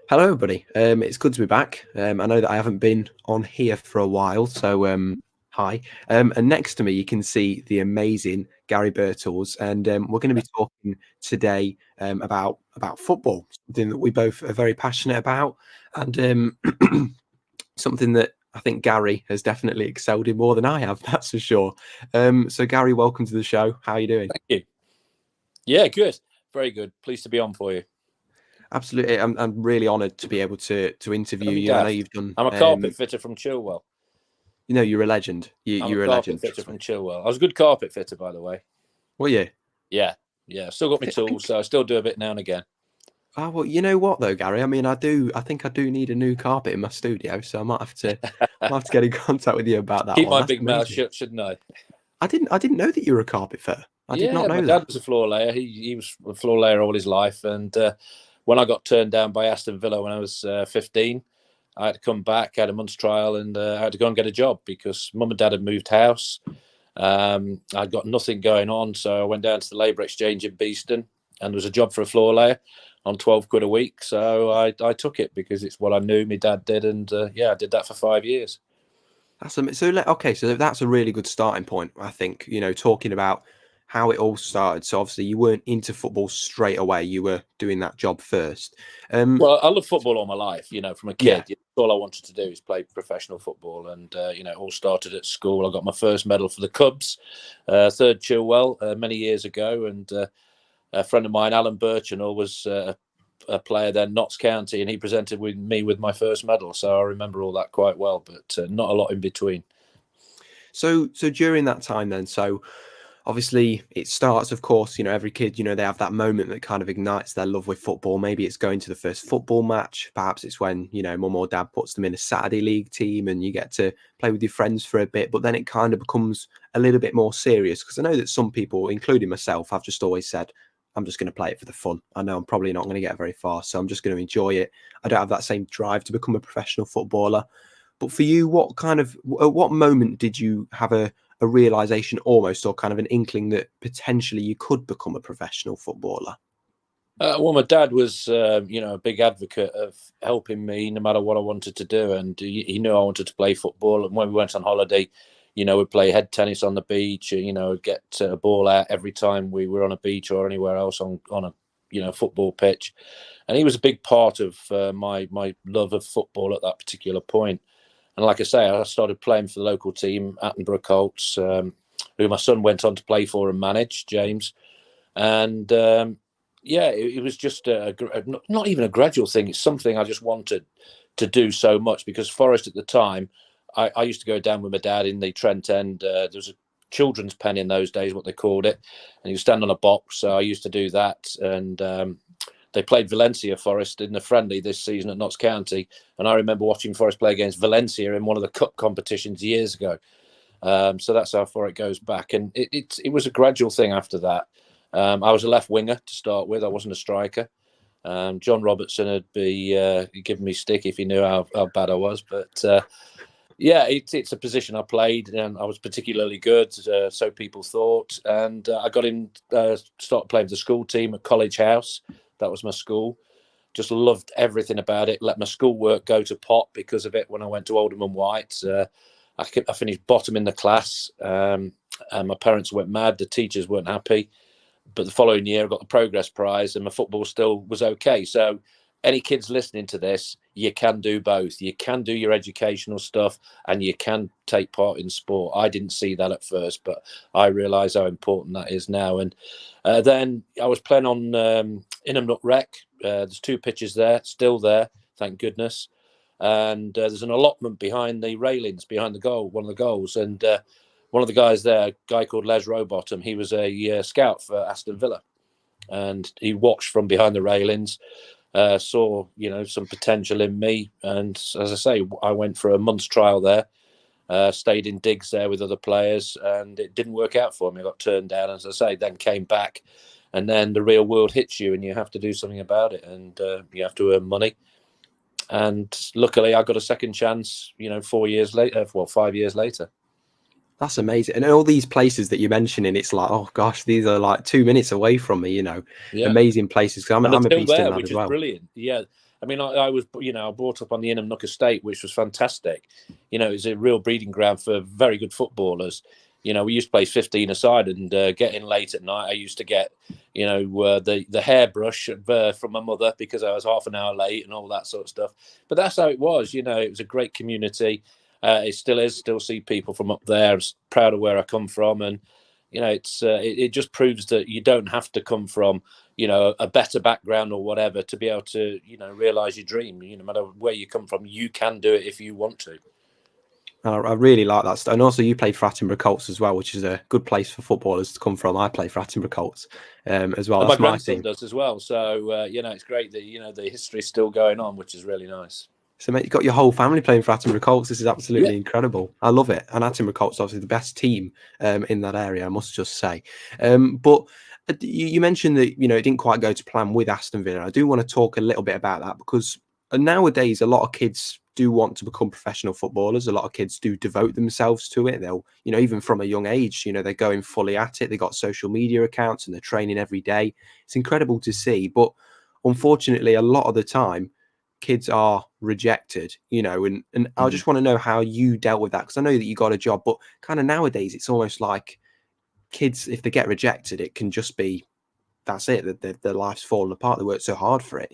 Hello, everybody. It's good to be back. I know that I haven't been on here for a while, so hi. And next to me, you can see the amazing Garry Birtles, and we're going to be talking today about football, something that we both are very passionate about, and something that I think Garry has definitely excelled in more than I have. That's for sure. So, Garry, welcome to the show. How are you doing? Thank you. Yeah, good. Very good. Pleased to be on for you. Absolutely, I'm really honoured to be able to interview Don't be you. I know daft. you've done. I'm a carpet fitter from Chilwell. You're a legend. I'm a You're a carpet legend. fitter Trust me. from Chilwell. I was a good carpet fitter, by the way. Well, yeah. Yeah, yeah. Still got my I tools, think. so I still do a bit now and again. Oh, well, you know what though, Garry? I mean, I do. I think I do need a new carpet in my studio, so I might have to get in contact with you about that Keep one. my That's big mouth amazing. shut, shouldn't I? I didn't know that you were a carpet fitter. I did not Yeah, my know dad that. was a floor layer. He was a floor layer all his life, and when I got turned down by Aston Villa when I was 15, I had to come back, had a month's trial, and I had to go and get a job because mum and dad had moved house. I'd got nothing going on, so I went down to the Labour Exchange in Beeston, and there was a job for a floor layer on 12 quid a week. So I took it because it's what I knew my dad did, and I did that for 5 years. Okay, so that's a really good starting point. I think talking about how it all started. So obviously you weren't into football straight away. You were doing that job first. Well, I love football all my life. From a Yeah. kid, all I wanted to do is play professional football, and it all started at school. I got my first medal for the Cubs, third Chilwell, many years ago, and a friend of mine, Alan Birchinall, was a player then, Notts County, and he presented with me with my first medal. So I remember all that quite well, but not a lot in between. So during that time then, so obviously it starts, of course, every kid, they have that moment that kind of ignites their love with football. Maybe it's going to the first football match. Perhaps it's when, mum or dad puts them in a Saturday league team and you get to play with your friends for a bit. But then it kind of becomes a little bit more serious because I know that some people, including myself, have just always said, I'm just going to play it for the fun. I know I'm probably not going to get very far, so I'm just going to enjoy it. I don't have that same drive to become a professional footballer. But for you, at what moment did you have a realization almost, or kind of an inkling that potentially you could become a professional footballer? Well, my dad was, a big advocate of helping me no matter what I wanted to do, and he knew I wanted to play football. And when we went on holiday, we'd play head tennis on the beach. We'd get a ball out every time we were on a beach or anywhere else on a football pitch. And he was a big part of my love of football at that particular point. And like I say, I started playing for the local team, Attenborough Colts, who my son went on to play for and manage, James. And it was just not even a gradual thing. It's something I just wanted to do so much because Forest at the time, I used to go down with my dad in the Trent End. There was a children's pen in those days, what they called it, and you stand on a box. So I used to do that, and they played Valencia Forest in the friendly this season at Notts County, and I remember watching Forest play against Valencia in one of the cup competitions years ago. So that's how far it goes back, and it was a gradual thing after that. I was a left winger to start with. I wasn't a striker. John Robertson would be giving me stick if he knew how bad I was. But it's a position I played, and I was particularly good, so people thought. And I got in, started playing for the school team at College House. That was my school. Just loved everything about it. Let my schoolwork go to pot because of it. When I went to Oldham and White, I finished bottom in the class, and my parents went mad. The teachers weren't happy. But the following year, I got the progress prize, and my football still was okay. So, any kids listening to this, you can do both. You can do your educational stuff, and you can take part in sport. I didn't see that at first, but I realise how important that is now. And then I was playing on Inham Nut Rec. There's two pitches there, still there, thank goodness. And there's an allotment behind the railings, behind the goal, one of the goals, and one of the guys there, a guy called Les Rowbottom, he was a scout for Aston Villa, and he watched from behind the railings, saw some potential in me, and as I say, I went for a month's trial there, stayed in digs there with other players, and it didn't work out for me. I got turned down, as I say, then came back, and then the real world hits you, and you have to do something about it, and you have to earn money. And luckily, I got a second chance. 4 years later, 5 years later. That's amazing. And all these places that you're mentioning, it's like, oh gosh, these are like 2 minutes away from me, Yeah. amazing places. Because And I'm they're a still Beeston there, lad which as is well. brilliant. Yeah. I mean, I was, brought up on the Inham Nook Estate, which was fantastic. It's a real breeding ground for very good footballers. We used to play 15 aside and get in late at night. I used to get, the hairbrush from my mother because I was half an hour late and all that sort of stuff. But that's how it was. It was a great community. It still is. Still see people from up there. I'm proud of where I come from, and it just proves that you don't have to come from a better background or whatever to be able to realize your dream. No matter where you come from, you can do it if you want to. I really like that stuff. And also you played for Attenborough Colts as well, which is a good place for footballers to come from. I play for Attenborough Colts as well. And That's my my grandson team. does as well. So it's great that the history's still going on, which is really nice. So, mate, you've got your whole family playing for Attenborough Colts. This is Yeah. absolutely incredible. I love it. And Attenborough Colts obviously the best team in that area, I must just say. But you mentioned that, it didn't quite go to plan with Aston Villa. I do want to talk a little bit about that because nowadays a lot of kids do want to become professional footballers. A lot of kids do devote themselves to it. They'll, even from a young age, they're going fully at it. They got social media accounts and they're training every day. It's incredible to see. But unfortunately, a lot of the time, kids are rejected, and I just want to know how you dealt with that, because I know that you got a job, but kind of nowadays it's almost like kids, if they get rejected, it can just be, that's it, that their life's fallen apart. They worked so hard for it.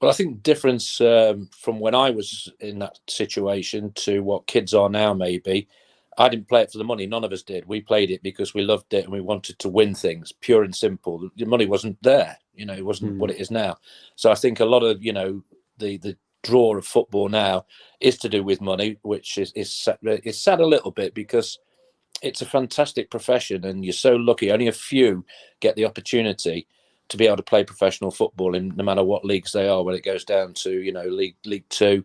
Well, I think the difference from when I was in that situation to what kids are now, maybe, I didn't play it for the money. None of us did. We played it because we loved it and we wanted to win things, pure and simple. The money wasn't there. It wasn't what it is now. So I think a lot of, the draw of football now is to do with money, which is sad a little bit because it's a fantastic profession and you're so lucky. Only a few get the opportunity to be able to play professional football in no matter what leagues they are, when it goes down to, League Two.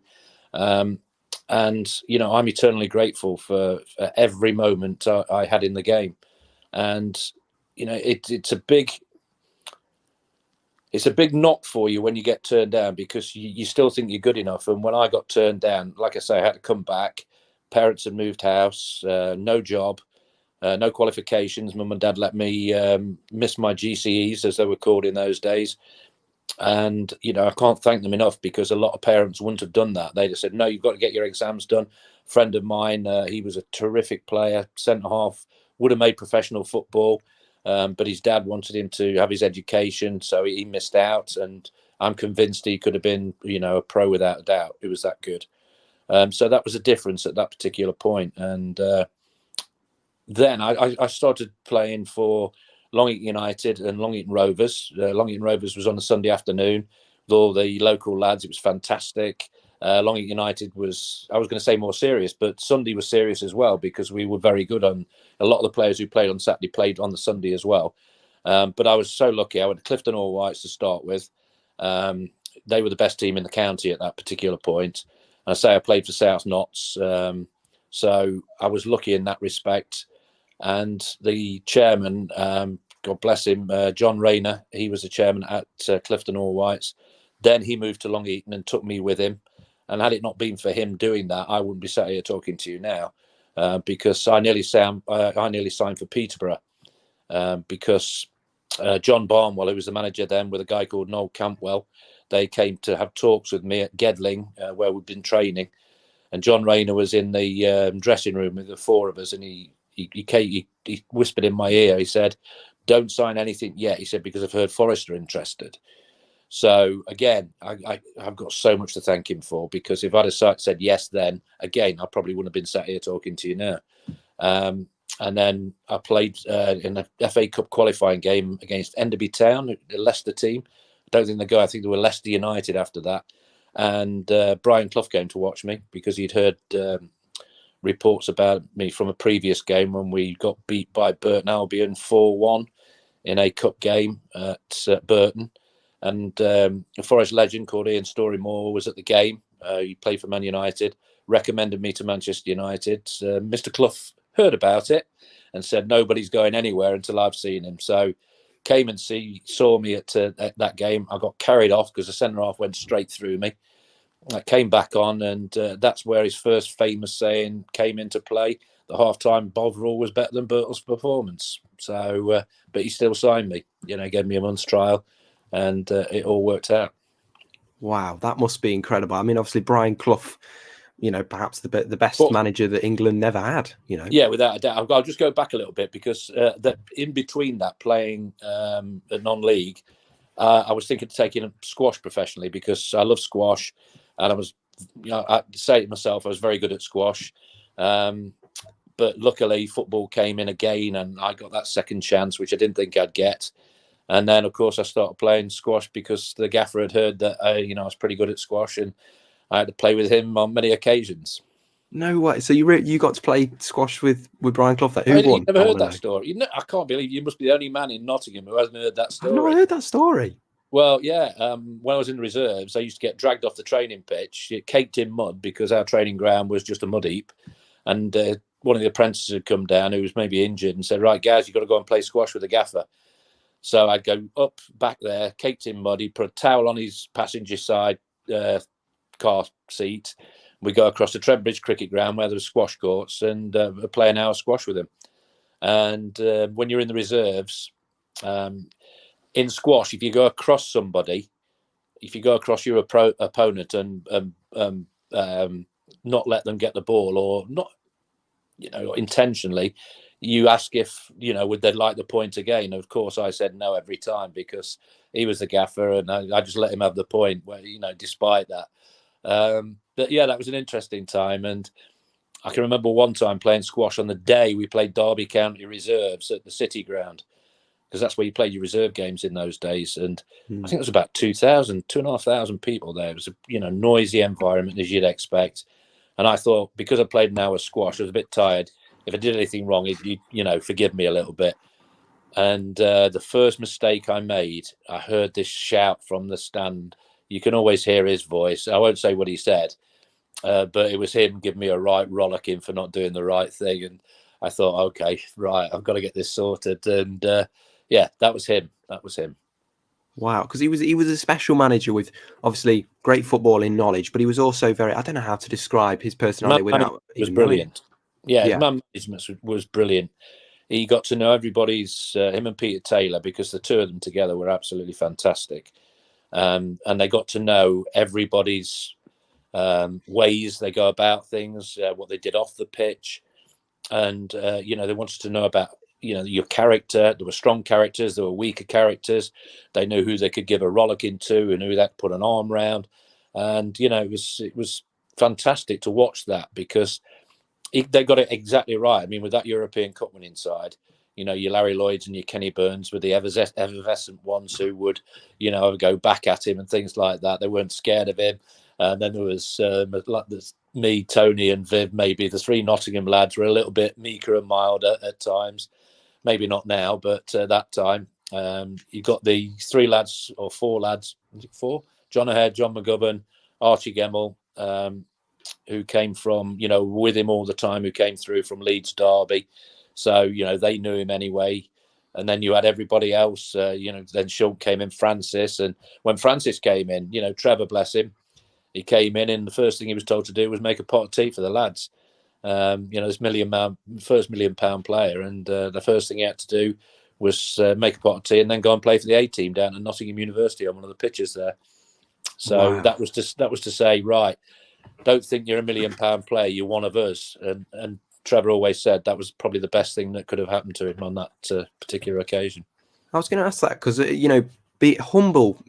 And, I'm eternally grateful for every moment I had in the game. And, it's a big knock for you when you get turned down because you still think you're good enough. And when I got turned down, like I say, I had to come back. Parents had moved house, no job, no qualifications. Mum and Dad let me miss my GCEs, as they were called in those days. And, I can't thank them enough because a lot of parents wouldn't have done that. They'd have said, no, you've got to get your exams done. A friend of mine, he was a terrific player, centre half, would have made professional football. But his dad wanted him to have his education, so he missed out. And I'm convinced he could have been, a pro without a doubt. It was that good. So that was a difference at that particular point. And then I started playing for Long Eaton United and Long Eaton Rovers. Long Eaton Rovers was on a Sunday afternoon with all the local lads. It was fantastic. Long Eaton United was, I was going to say more serious, but Sunday was serious as well because we were very good. On a lot of the players who played on Saturday played on the Sunday as well. But I was so lucky. I went to Clifton All Whites to start with. They were the best team in the county at that particular point. I say I played for South Notts. So I was lucky in that respect. And the chairman, God bless him, John Rayner, he was the chairman at Clifton All Whites. Then he moved to Long Eaton and took me with him. And had it not been for him doing that, I wouldn't be sat here talking to you now, because I nearly signed for Peterborough, because John Barnwell, who was the manager then, with a guy called Noel Campwell, they came to have talks with me at Gedling, where we'd been training. And John Rayner was in the dressing room with the four of us, and he whispered in my ear. He said, "Don't sign anything yet." He said, "because I've heard Forest are interested." So again, I've got so much to thank him for, because if I'd have said yes then, again, I probably wouldn't have been sat here talking to you now. And then I played in the FA Cup qualifying game against Enderby Town, the Leicester team. I don't think I think they were Leicester United after that. And Brian Clough came to watch me because he'd heard reports about me from a previous game when we got beat by Burton Albion 4-1 in a cup game at Burton. And a Forest legend called Ian Storymore was at the game. He played for Man United, recommended me to Manchester United. Mr. Clough heard about it and said, nobody's going anywhere until I've seen him. So came and saw me at that game. I got carried off because the centre-half went straight through me. I came back on, and that's where his first famous saying came into play. the half-time Bovril was better than Birtles' performance. So, but he still signed me. Gave me a month's trial, and it all worked out. Wow, that must be incredible. I mean, obviously Brian Clough, perhaps the best manager that England never had. Yeah, without a doubt. I'll just go back a little bit because that in between that playing a non-league, I was thinking of taking squash professionally because I love squash, and I was, I say it myself, I was very good at squash. But luckily, football came in again, and I got that second chance, which I didn't think I'd get. And then, of course, I started playing squash because the gaffer had heard that I was pretty good at squash, and I had to play with him on many occasions. No way! So you got to play squash with Brian Clough? Who won? You've never heard that story? I can't believe you must be the only man in Nottingham who hasn't heard that story. I've not heard that story. Well, yeah. When I was in the reserves, I used to get dragged off the training pitch, caked in mud because our training ground was just a mud heap, and one of the apprentices had come down who was maybe injured and said, "Right, guys, you've got to go and play squash with the gaffer." So I'd go up back there, caked in mud. He'd put a towel on his passenger side car seat. We go across the Trent cricket ground where there were squash courts and play an hour squash with him. And when you're in the reserves, in squash, if you go across somebody, if you go across your opponent and not let them get the ball or not, intentionally, you ask if, would they like the point again? Of course, I said no every time because he was the gaffer and I just let him have the point where, despite that. But yeah, that was an interesting time. And I can remember one time playing squash on the day we played Derby County Reserves at the City Ground, because that's where you played your reserve games in those days. And I think it was about 2,500 people there. It was a, noisy environment as you'd expect. And I thought, because I played an hour squash, I was a bit tired. If I did anything wrong, he'd forgive me a little bit. And the first mistake I made, I heard this shout from the stand. You can always hear his voice. I won't say what he said, but it was him giving me a right rollicking for not doing the right thing. And I thought, okay, right, I've got to get this sorted. And yeah, that was him. That was him. Wow, because he was a special manager with obviously great footballing knowledge, but he was also very, I don't know how to describe his personality without was brilliant. Yeah, his man management was brilliant. He got to know everybody's him and Peter Taylor, because the two of them together were absolutely fantastic. And they got to know everybody's ways they go about things, what they did off the pitch, and they wanted to know about your character. There were strong characters, there were weaker characters. They knew who they could give a rollicking to and who they could put an arm round. And it was fantastic to watch that, because they got it exactly right. I mean, with that European Cup winning side, your Larry Lloyds and your Kenny Burns were the effervescent ones who would, go back at him and things like that. They weren't scared of him. And then there was me, Tony, and Viv. Maybe the three Nottingham lads were a little bit meeker and milder at times. Maybe not now, but that time you got the three lads or four lads. Four? John Ahead, John McGovern, Archie Gemmell, who came from, with him all the time, who came through from Leeds Derby. So, they knew him anyway. And then you had everybody else, then Schultz came in, Francis. And when Francis came in, Trevor, bless him, he came in and the first thing he was told to do was make a pot of tea for the lads. This first £1 million player. And the first thing he had to do was make a pot of tea and then go and play for the A team down at Nottingham University on one of the pitches there. So that was to say, right, don't think you're £1 million player. You're one of us. And Trevor always said that was probably the best thing that could have happened to him on that particular occasion. I was going to ask that because be humble.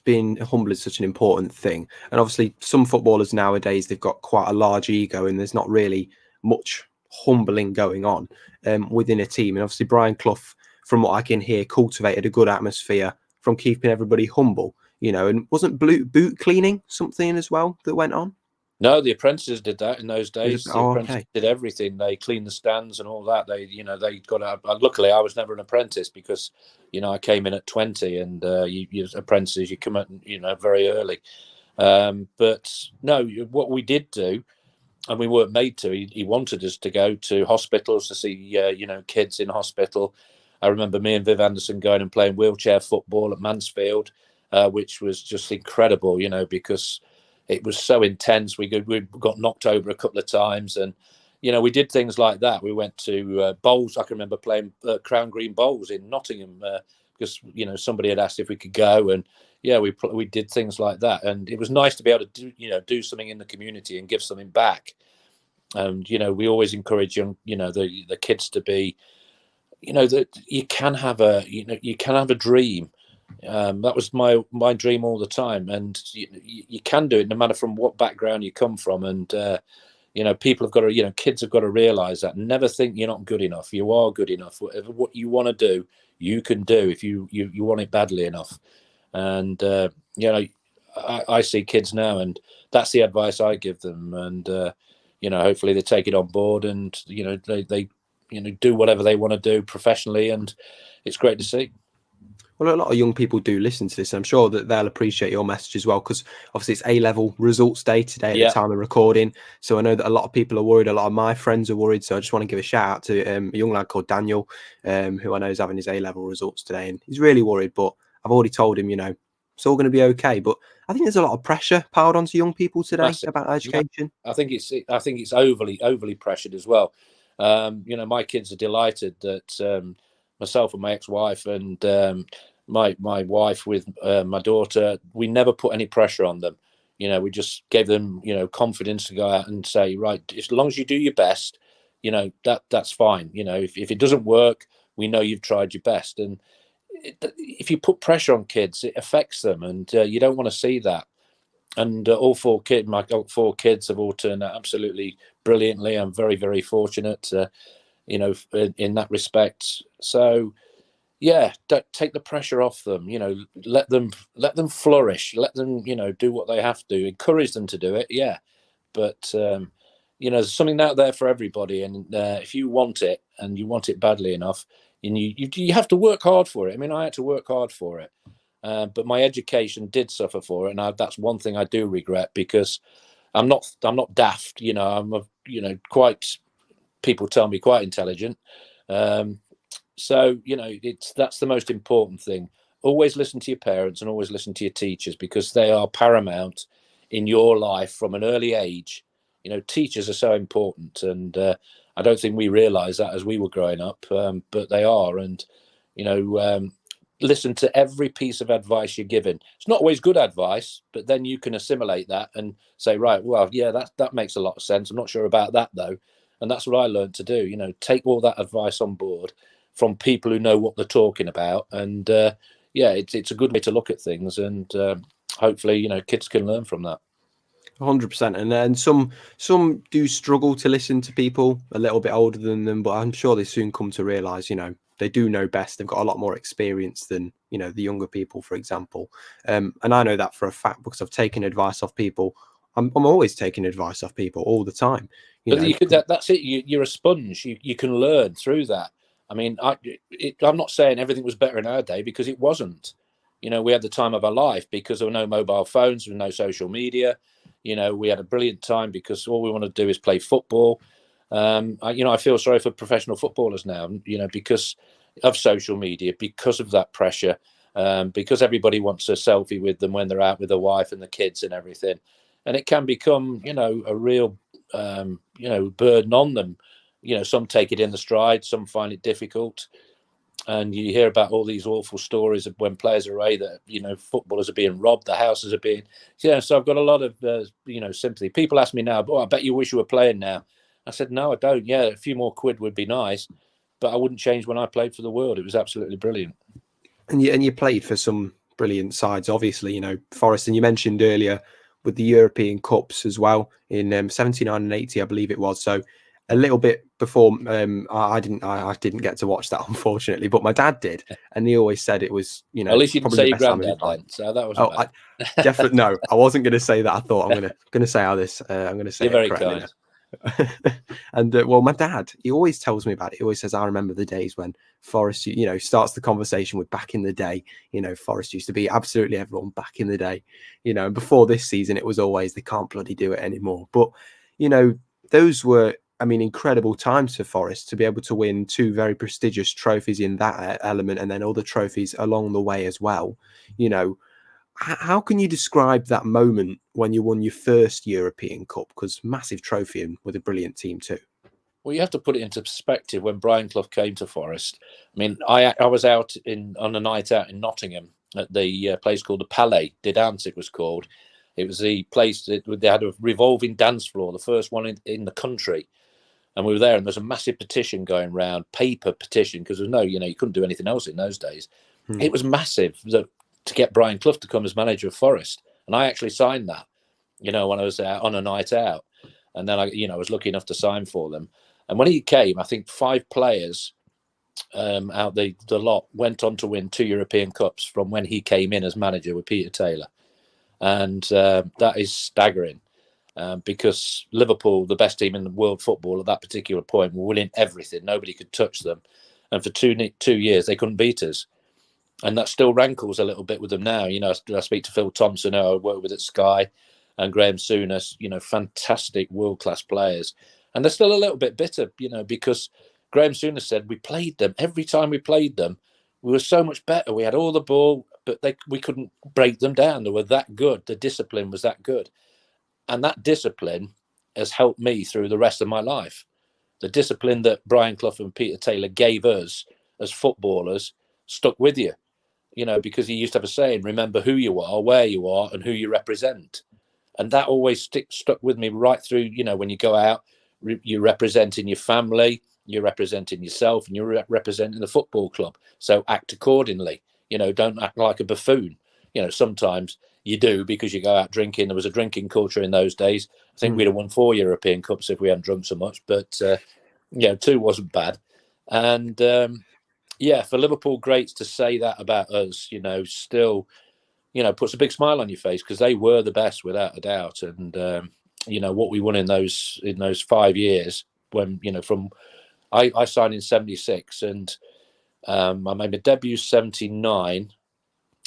Being humble is such an important thing, and obviously some footballers nowadays, they've got quite a large ego, and there's not really much humbling going on within a team. And obviously Brian Clough, from what I can hear, cultivated a good atmosphere from keeping everybody humble. And wasn't boot cleaning something as well that went on? No, the apprentices did that in those days. The apprentices did everything. They cleaned the stands and all that. They got out. Luckily, I was never an apprentice because, I came in at 20, and you as apprentices, you come out, very early. But no, what we did do, and we weren't made to. He wanted us to go to hospitals to see, kids in hospital. I remember me and Viv Anderson going and playing wheelchair football at Mansfield, which was just incredible, because it was so intense. We got knocked over a couple of times, and we did things like that. We went to bowls. I can remember playing Crown Green bowls in Nottingham because somebody had asked if we could go, and we did things like that. And it was nice to be able to do something in the community and give something back. And we always encourage the kids to be, that you can have a dream. That was my dream all the time, and you can do it no matter from what background you come from. And people have got to, kids have got to realize that. Never think you're not good enough. You are good enough. Whatever what you want to do, you can do if you want it badly enough. And I see kids now, and that's the advice I give them. And hopefully they take it on board, and they do whatever they want to do professionally, and it's great to see. Well, a lot of young people do listen to this. I'm sure that they'll appreciate your message as well, because obviously it's A-level results day today at the time of recording. So I know that a lot of people are worried. A lot of my friends are worried. So I just want to give a shout out to a young lad called Daniel, who I know is having his A-level results today. And he's really worried, but I've already told him, it's all going to be okay. But I think there's a lot of pressure piled onto young people today about education. I think it's overly pressured as well. My kids are delighted that myself and my ex-wife and my wife with my daughter, we never put any pressure on them. We just gave them confidence to go out and say, right, as long as you do your best, that's fine. If it doesn't work, we know you've tried your best. And if you put pressure on kids, it affects them, and you don't want to see that. And my 4 kids have all turned out absolutely brilliantly. I'm very, very fortunate, in that respect. So, don't take the pressure off them. Let them flourish. Let them, do what they have to. Encourage them to do it. Yeah, but there's something out there for everybody, and if you want it and you want it badly enough, and you have to work hard for it. I mean, I had to work hard for it. But my education did suffer for it, and that's one thing I do regret, because I'm not daft. I'm quite. People tell me quite intelligent. So that's the most important thing. Always listen to your parents and always listen to your teachers, because they are paramount in your life from an early age. Teachers are so important, and I don't think we realised that as we were growing up, but they are. And listen to every piece of advice you're given. It's not always good advice, but then you can assimilate that and say, right, well, yeah, that makes a lot of sense. I'm not sure about that though. And that's what I learned to do. Take all that advice on board from people who know what they're talking about. And it's a good way to look at things. And hopefully, kids can learn from that. 100%. And then some do struggle to listen to people a little bit older than them, but I'm sure they soon come to realize, they do know best. They've got a lot more experience than, the younger people, for example. And I know that for a fact, because I've taken advice off people. I'm always taking advice off people all the time. That's it. You're a sponge. You can learn through that. I mean, I'm not saying everything was better in our day, because it wasn't. We had the time of our life because there were no mobile phones, there was no social media. We had a brilliant time because all we want to do is play football. I feel sorry for professional footballers now, because of social media, because of that pressure, because everybody wants a selfie with them when they're out with their wife and the kids and everything. And it can become, a real, burden on them. Some take it in the stride, some find it difficult. And you hear about all these awful stories of when players are away that, footballers are being robbed, the houses are being, so I've got a lot of, sympathy. People ask me now, I bet you wish you were playing now. I said, no, I don't. Yeah, a few more quid would be nice, but I wouldn't change when I played for the world. It was absolutely brilliant. And you played for some brilliant sides, obviously, Forest, and you mentioned earlier with the European Cups as well in 79 and 80, I believe it was. So a little bit before, I didn't get to watch that, unfortunately, but my dad did, and he always said it was, at least you didn't say your granddad then, so that was definitely no. I wasn't going to say that. I thought I'm going to say how this. I'm going to say you're very correctly kind. And my dad, he always tells me about it. He always says, I remember the days when Forest, starts the conversation with back in the day. Forest used to be absolutely everyone back in the day. And before this season, it was always they can't bloody do it anymore. But those were, incredible times for Forest to be able to win 2 very prestigious trophies in that element, and then other trophies along the way as well. How can you describe that moment when you won your first European Cup? Because massive trophy and with a brilliant team too. Well, you have to put it into perspective. When Brian Clough came to Forest, I mean, I was out on a night out in Nottingham at the place called the Palais de Dance. It was called. It was the place that they had a revolving dance floor, the first one in the country. And we were there, and there's a massive petition going around, paper petition, because there's no, you couldn't do anything else in those days. It was massive to get Brian Clough to come as manager of Forest, and I actually signed that, when I was out on a night out, and then I was lucky enough to sign for them. And when he came, I think 5 players out the lot went on to win 2 European Cups from when he came in as manager with Peter Taylor, and that is staggering. Because Liverpool, the best team in the world football at that particular point, were winning everything. Nobody could touch them. And for 2 years, they couldn't beat us. And that still rankles a little bit with them now. I speak to Phil Thompson, who I work with at Sky, and Graham Souness, fantastic world-class players. And they're still a little bit bitter, because Graham Souness said, we played them. Every time we played them, we were so much better. We had all the ball, but we couldn't break them down. They were that good. The discipline was that good. And that discipline has helped me through the rest of my life. The discipline that Brian Clough and Peter Taylor gave us as footballers stuck with you, because he used to have a saying, remember who you are, where you are, and who you represent. And that always stuck with me right through, when you go out, you're representing your family, you're representing yourself, and you're representing the football club. So act accordingly. Don't act like a buffoon. Sometimes you do, because you go out drinking. There was a drinking culture in those days. I think we'd have won 4 European Cups if we hadn't drunk so much. But, 2 wasn't bad. And, for Liverpool greats to say that about us, still, puts a big smile on your face, because they were the best without a doubt. And, what we won in those 5 years when, I signed in 76 and I made my debut 79.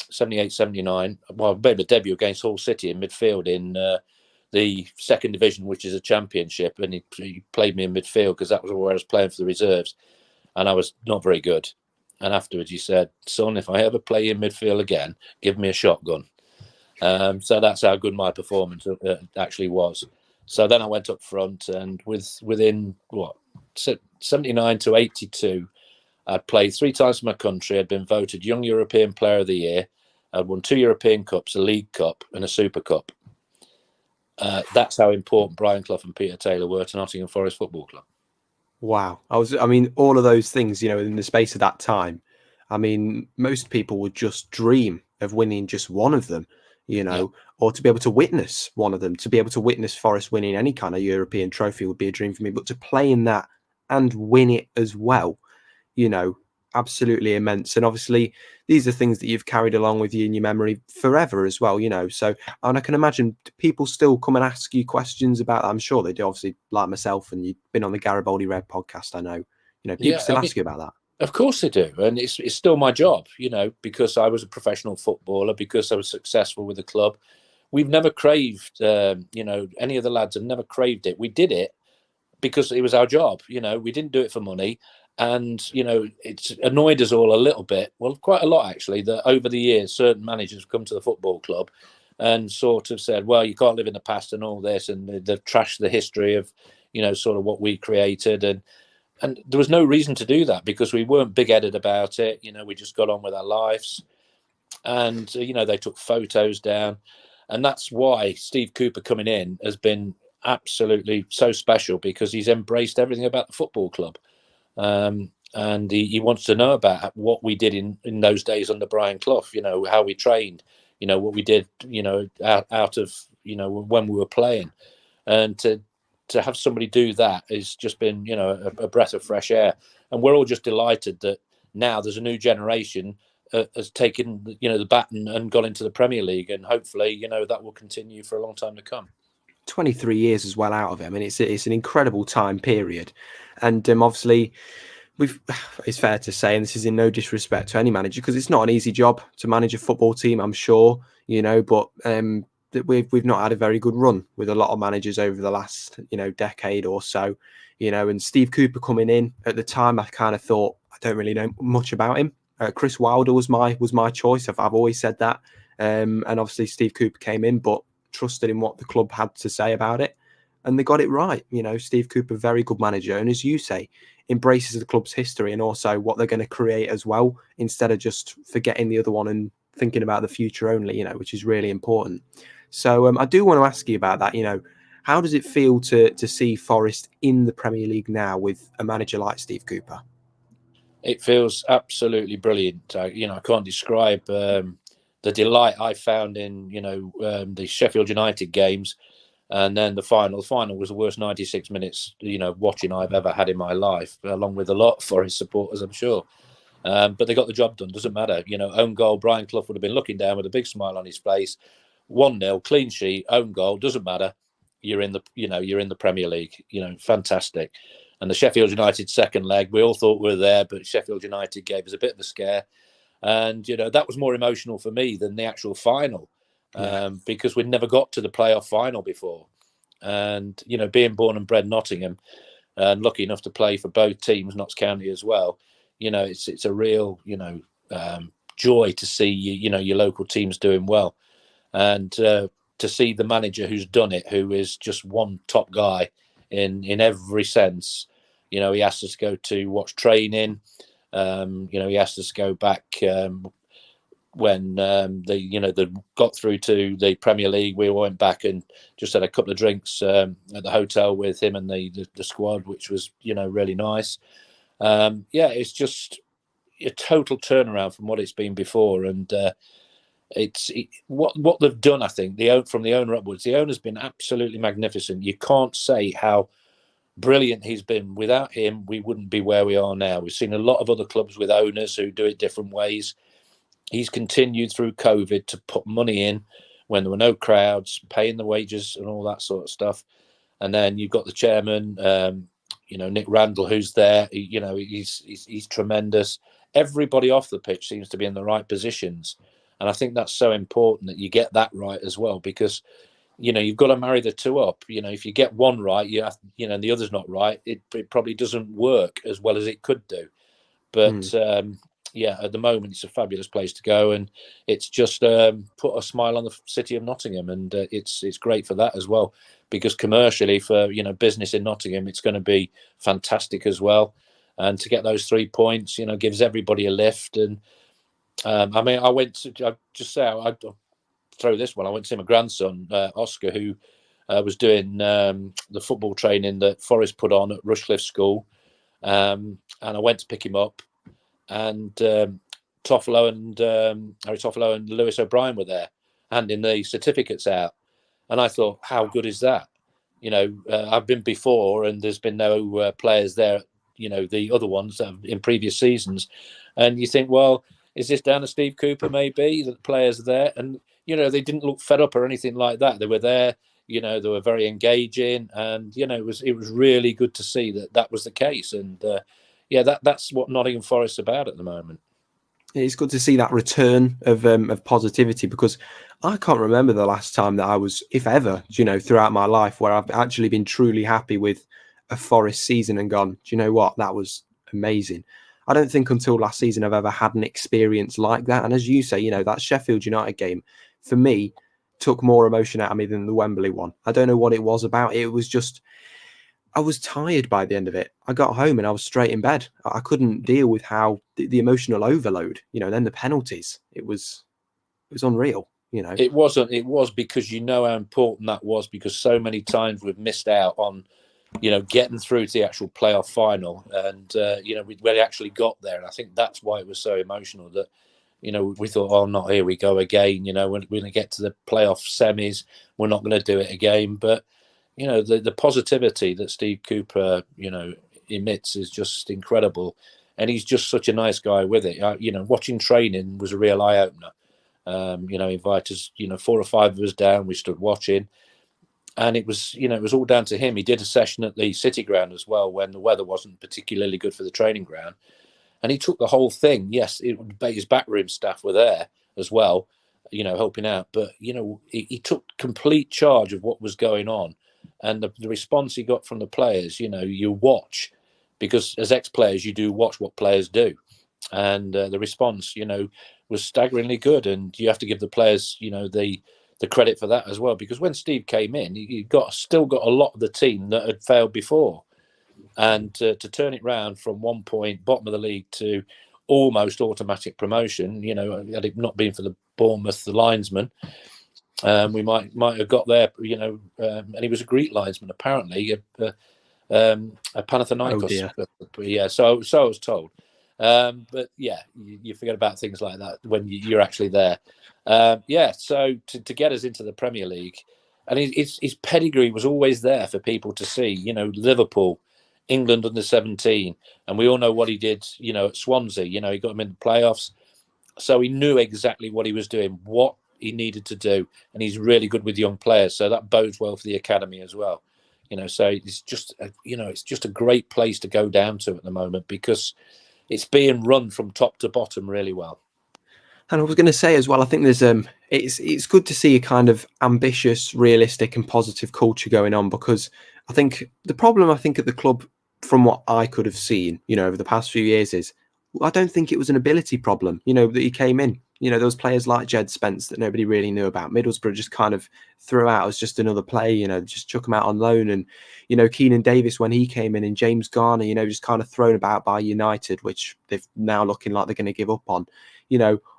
78, 79. Well, I made my debut against Hull City in midfield in the second division, which is a championship. And he played me in midfield because that was where I was playing for the reserves. And I was not very good. And afterwards he said, son, if I ever play in midfield again, give me a shotgun. So that's how good my performance actually was. So then I went up front, and within 79 to 82, I'd played 3 times for my country. I'd been voted Young European Player of the Year. I'd won 2 European Cups, a League Cup and a Super Cup. That's how important Brian Clough and Peter Taylor were to Nottingham Forest Football Club. Wow. All of those things, in the space of that time, most people would just dream of winning just one of them, or to be able to witness one of them. To be able to witness Forest winning any kind of European trophy would be a dream for me, but to play in that and win it as well, absolutely immense. And obviously these are things that you've carried along with you in your memory forever as well, so, and I can imagine people still come and ask you questions about that. I'm sure they do, obviously, like myself, and you've been on the Garibaldi Red podcast. I know, people still ask you about that. Of course they do. And it's still my job, because I was a professional footballer, because I was successful with the club. We've never craved, any of the lads have never craved it. We did it because it was our job. We didn't do it for money. And, it's annoyed us all a little bit. Well, quite a lot, actually, that over the years, certain managers have come to the football club and sort of said, well, you can't live in the past and all this. And they've trashed the history of, sort of what we created. And there was no reason to do that, because we weren't big-headed about it. We just got on with our lives. And, they took photos down. And that's why Steve Cooper coming in has been absolutely so special, because he's embraced everything about the football club. And he wants to know about what we did in those days under Brian Clough, how we trained, what we did, out of, when we were playing. And to have somebody do that has just been, a breath of fresh air. And we're all just delighted that now there's a new generation has taken, the baton and gone into the Premier League. And hopefully, that will continue for a long time to come. 23 years as well out of it. It's an incredible time period. And obviously, it's fair to say, and this is in no disrespect to any manager, because it's not an easy job to manage a football team, I'm sure, but we've not had a very good run with a lot of managers over the last, decade or so, and Steve Cooper coming in at the time, I kind of thought, I don't really know much about him. Chris Wilder was my choice. I've always said that. And obviously Steve Cooper came in, but trusted in what the club had to say about it. and they got it right. You know, Steve Cooper, very good manager, and as you say, embraces the club's history and also what they're going to create as well, instead of just forgetting the other one and thinking about the future only, you know, which is really important. So I do want to ask you about that. You know, how does it feel to see Forest in the Premier League now with a manager like Steve Cooper? It feels absolutely brilliant. I can't describe the delight I found in the Sheffield United games, and then the final. The final was the worst 96 minutes watching I've ever had in my life, along with a lot of Forest supporters, I'm sure. But they got the job done. Doesn't matter. Own goal. Brian Clough would have been looking down with a big smile on his face. 1-0, clean sheet, own goal. Doesn't matter. You're in the Premier League. Fantastic. And the Sheffield United second leg, we all thought we were there, but Sheffield United gave us a bit of a scare. And, that was more emotional for me than the actual final, because we'd never got to the playoff final before. And, being born and bred Nottingham and lucky enough to play for both teams, Notts County as well, it's a real, joy to see, your local teams doing well. And to see the manager who's done it, who is just one top guy in every sense. He asked us to go to watch training. He asked us to go back when they got through to the Premier League. We went back and just had a couple of drinks at the hotel with him and the squad, which was really nice. It's just a total turnaround from what it's been before, and what they've done. I think from the owner upwards, the owner's been absolutely magnificent. You can't say how brilliant he's been. Without him, we wouldn't be where we are now. We've seen a lot of other clubs with owners who do it different ways. He's continued through COVID to put money in when there were no crowds, paying the wages and all that sort of stuff. And then you've got the chairman, Nick Randall, who's there. He's tremendous. Everybody off the pitch seems to be in the right positions. And I think that's so important that you get that right as well, because you've got to marry the two up. If you get one right, and the other's not right, it probably doesn't work as well as it could do. But at the moment, it's a fabulous place to go, and it's just put a smile on the city of Nottingham, and it's great for that as well, because commercially for business in Nottingham, it's going to be fantastic as well. And to get those 3 points, gives everybody a lift. And I throw this one. I went to see my grandson, Oscar, who was doing the football training that Forest put on at Rushcliffe School. And I went to pick him up, and Toffolo and Harry Toffolo and Lewis O'Brien were there handing the certificates out. And I thought, how good is that? I've been before and there's been no players there, the other ones in previous seasons. And you think, well, is this down to Steve Cooper? Maybe that the players are there, and they didn't look fed up or anything like that. They were there, they were very engaging, and it was really good to see that was the case. And that's what Nottingham Forest is about at the moment. It's good to see that return of positivity, because I can't remember the last time that I was, if ever, throughout my life, where I've actually been truly happy with a Forest season and gone, do you know what, that was amazing. I don't think until last season I've ever had an experience like that. And as you say, that Sheffield United game, for me, took more emotion out of me than the Wembley one. I don't know what it was about. It was just, I was tired by the end of it. I got home and I was straight in bed. I couldn't deal with how the emotional overload, then the penalties, it was unreal, It was because how important that was, because so many times we've missed out on, getting through to the actual playoff final, and we actually got there. And I think that's why it was so emotional, that we thought, oh, not here we go again. We're going to get to the playoff semis, we're not going to do it again. But the positivity that Steve Cooper emits is just incredible, and he's just such a nice guy with it. Watching training was a real eye opener. Invite us, 4 or 5 of us down, we stood watching. And it was all down to him. He did a session at the City Ground as well when the weather wasn't particularly good for the training ground. And he took the whole thing. Yes, his backroom staff were there as well, helping out. But, he took complete charge of what was going on. And the response he got from the players, you watch, because as ex-players, you do watch what players do. And the response, was staggeringly good. And you have to give the players, the the credit for that as well, because when Steve came in, you still got a lot of the team that had failed before, and to turn it round from 1 point, bottom of the league, to almost automatic promotion. Had it not been for the Bournemouth, the linesman, we might have got there. And he was a Greek linesman apparently, a Panathinaikos. Oh dear. Yeah, so I was told. But yeah, you forget about things like that when you're actually there. So to get us into the Premier League, and his pedigree was always there for people to see. Liverpool, England under 17, and we all know what he did. At Swansea, he got him in the playoffs, so he knew exactly what he was doing, what he needed to do, and he's really good with young players. So that bodes well for the academy as well. So it's just it's just a great place to go down to at the moment, because it's being run from top to bottom really well. And I was going to say as well, I think there's it's good to see a kind of ambitious, realistic, and positive culture going on, because I think the problem at the club, from what I could have seen, over the past few years, is I don't think it was an ability problem. That he came in. Those players like Jed Spence that nobody really knew about. Middlesbrough just kind of threw out as just another play. Just chuck him out on loan, and Keenan Davis when he came in, and James Garner, just kind of thrown about by United, which they've now looking like they're going to give up on.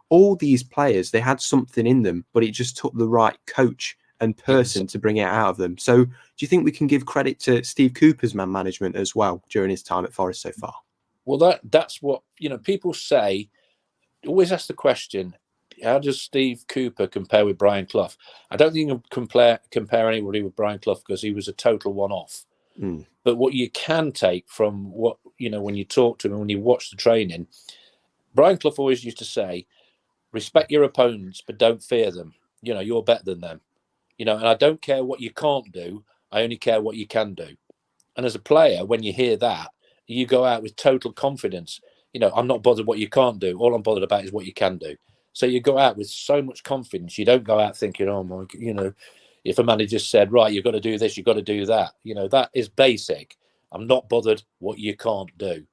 All these players, they had something in them, but it just took the right coach and person to bring it out of them. So do you think we can give credit to Steve Cooper's man management as well during his time at Forest so far? Well, that's what, people say. Always ask the question, how does Steve Cooper compare with Brian Clough? I don't think you can compare anybody with Brian Clough, because he was a total one-off. But what you can take from what, when you talk to him, when you watch the training, Brian Clough always used to say, respect your opponents, but don't fear them. You're better than them. And I don't care what you can't do. I only care what you can do. And as a player, when you hear that, you go out with total confidence. I'm not bothered what you can't do. All I'm bothered about is what you can do. So you go out with so much confidence. You don't go out thinking, oh my, if a manager said, right, you've got to do this, you've got to do that. That is basic. I'm not bothered what you can't do.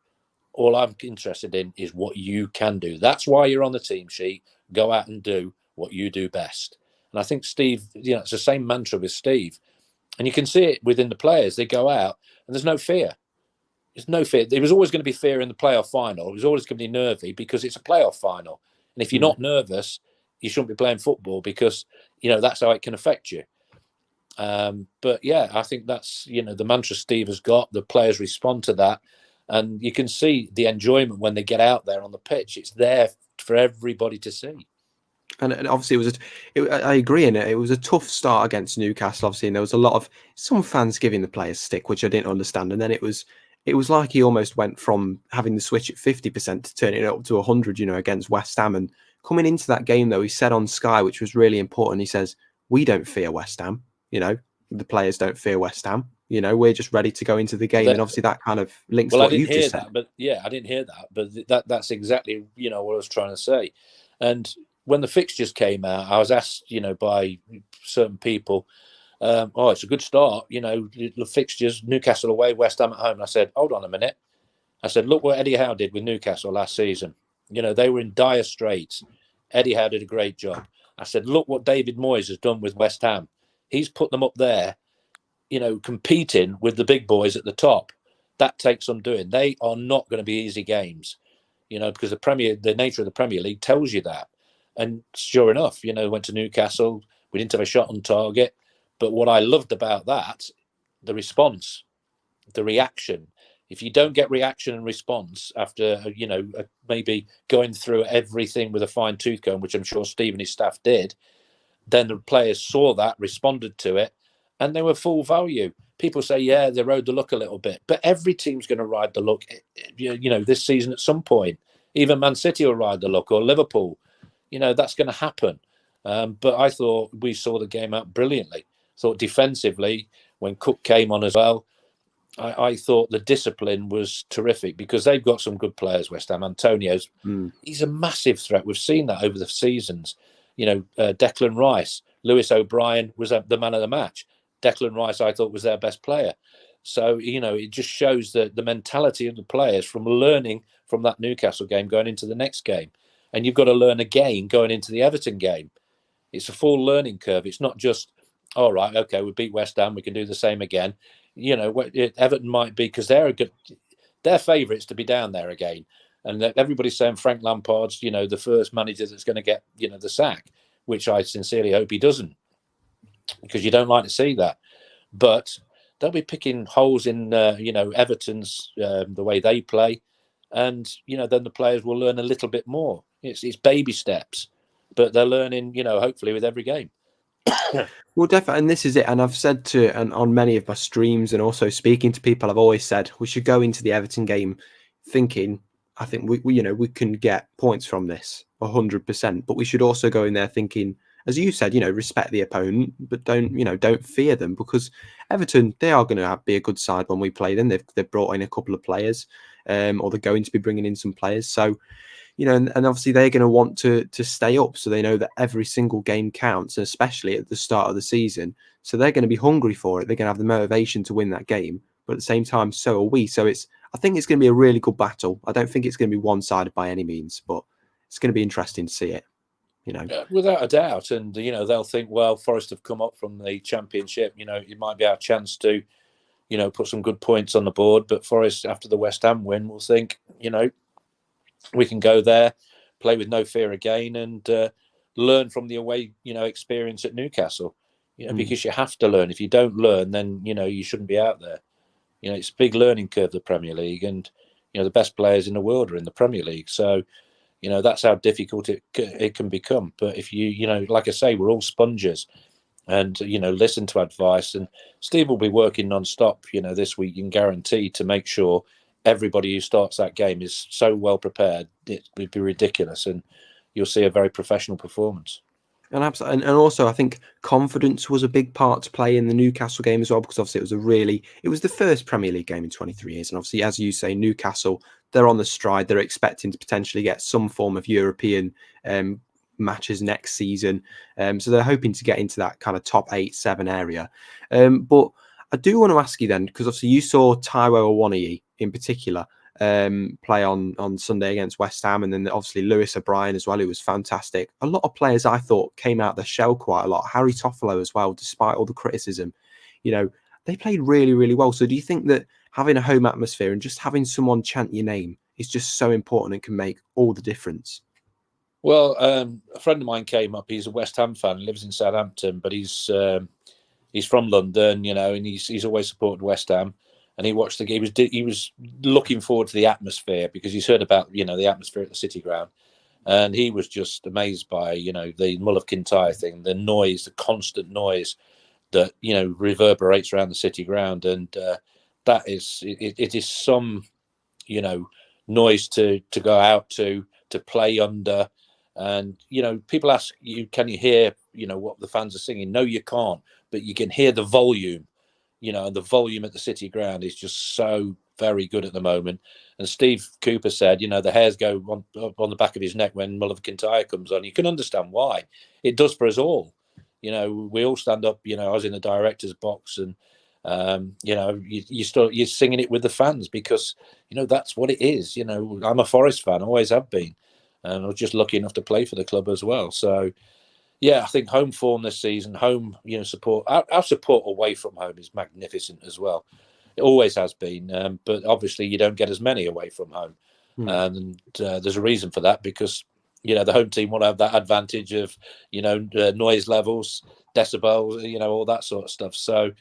All I'm interested in is what you can do. That's why you're on the team sheet. Go out and do what you do best. And I think Steve, it's the same mantra with Steve. And you can see it within the players. They go out and there's no fear. There's no fear. There was always going to be fear in the playoff final. It was always going to be nervy, because it's a playoff final. And if you're not nervous, you shouldn't be playing football, because, that's how it can affect you. But yeah, I think that's, the mantra Steve has got. The players respond to that. And you can see the enjoyment when they get out there on the pitch. It's there for everybody to see. And obviously, I agree in it. It was a tough start against Newcastle, obviously, and there was a lot of some fans giving the players stick, which I didn't understand. And then it was like he almost went from having the switch at 50% to turning it up to 100, against West Ham. And coming into that game, though, he said on Sky, which was really important, he says, "We don't fear West Ham. The players don't fear West Ham. We're just ready to go into the game." And obviously that kind of links to what you've just said. I didn't hear that. But that's exactly, what I was trying to say. And when the fixtures came out, I was asked, by certain people, it's a good start. The fixtures, Newcastle away, West Ham at home. And I said, hold on a minute. I said, look what Eddie Howe did with Newcastle last season. They were in dire straits. Eddie Howe did a great job. I said, look what David Moyes has done with West Ham. He's put them up there, competing with the big boys at the top. That takes some doing. They are not going to be easy games, because the nature of the Premier League tells you that. And sure enough, went to Newcastle. We didn't have a shot on target. But what I loved about that, the response, the reaction. If you don't get reaction and response after, maybe going through everything with a fine tooth comb, which I'm sure Steve and his staff did, then the players saw that, responded to it, and they were full value. People say, yeah, they rode the luck a little bit. But every team's going to ride the luck, this season at some point. Even Man City will ride the luck, or Liverpool. That's going to happen. But I thought we saw the game out brilliantly. Thought defensively, when Cook came on as well, I thought the discipline was terrific, because they've got some good players, West Ham. Antonio's, he's a massive threat. We've seen that over the seasons. Declan Rice, Lewis O'Brien was the man of the match. Declan Rice, I thought, was their best player. So, it just shows the mentality of the players from learning from that Newcastle game going into the next game. And you've got to learn again going into the Everton game. It's a full learning curve. It's not just, all right, okay, we beat West Ham, we can do the same again. You know, Everton might be, because they're favourites to be down there again. And everybody's saying Frank Lampard's, the first manager that's going to get, the sack, which I sincerely hope he doesn't, because you don't like to see that. But they'll be picking holes in, Everton's the way they play, and then the players will learn a little bit more. It's baby steps, but they're learning, hopefully with every game. Well, definitely, and this is it. And I've said and on many of my streams, and also speaking to people, I've always said we should go into the Everton game thinking, I think we can get points from this 100%, but we should also go in there thinking, as you said, respect the opponent, but don't fear them, because Everton, they are going to be a good side when we play them. They've brought in a couple of players, or they're going to be bringing in some players. So, and obviously they're going to want to stay up, so they know that every single game counts, and especially at the start of the season. So they're going to be hungry for it. They're going to have the motivation to win that game, but at the same time, so are we. So I think it's going to be a really good battle. I don't think it's going to be one-sided by any means, but it's going to be interesting to see it. Without a doubt, and they'll think, well, Forest have come up from the Championship. It might be our chance to, put some good points on the board. But Forest, after the West Ham win, will think, we can go there, play with no fear again, and learn from the away, experience at Newcastle. Because you have to learn. If you don't learn, then you shouldn't be out there. It's a big learning curve, the Premier League, and the best players in the world are in the Premier League. So, that's how difficult it can become. But if like I say, we're all sponges, and listen to advice. And Steve will be working non-stop, this week, you can guarantee, to make sure everybody who starts that game is so well prepared. It would be ridiculous, and you'll see a very professional performance. And absolutely, and also I think confidence was a big part to play in the Newcastle game as well, because obviously it was the first Premier League game in 23 years, and obviously, as you say, Newcastle, they're on the stride. They're expecting to potentially get some form of European matches next season, so they're hoping to get into that kind of top 8-7 area. But I do want to ask you then, because obviously you saw Taiwo Awoniyi in particular play on Sunday against West Ham, and then obviously Lewis O'Brien as well, who was fantastic. A lot of players I thought came out of their shell quite a lot. Harry Toffolo as well, despite all the criticism, they played really, really well. So do you think that having a home atmosphere and just having someone chant your name is just so important and can make all the difference? Well, a friend of mine came up. He's a West Ham fan, lives in Southampton, but he's from London, and he's always supported West Ham. And he watched the game. He was looking forward to the atmosphere, because he's heard about the atmosphere at the City Ground, and he was just amazed by the Mull of Kintyre thing, the noise, the constant noise that reverberates around the City Ground, and that is it is some noise to go out to play under. And people ask you, can you hear what the fans are singing? No, you can't, but you can hear the volume. The volume at the City Ground is just so very good at the moment. And Steve Cooper said, the hairs go on the back of his neck when Mull of Kintyre comes on. You can understand why. It does for us all. We all stand up. I was in the director's box, and you're singing it with the fans, because that's what it is. I'm a Forest fan, always have been, and I was just lucky enough to play for the club as well. So. Yeah, I think home form this season, home, support. Our support away from home is magnificent as well. It always has been, but obviously you don't get as many away from home, and there's a reason for that, because the home team want to have that advantage of noise levels, decibels, all that sort of stuff. So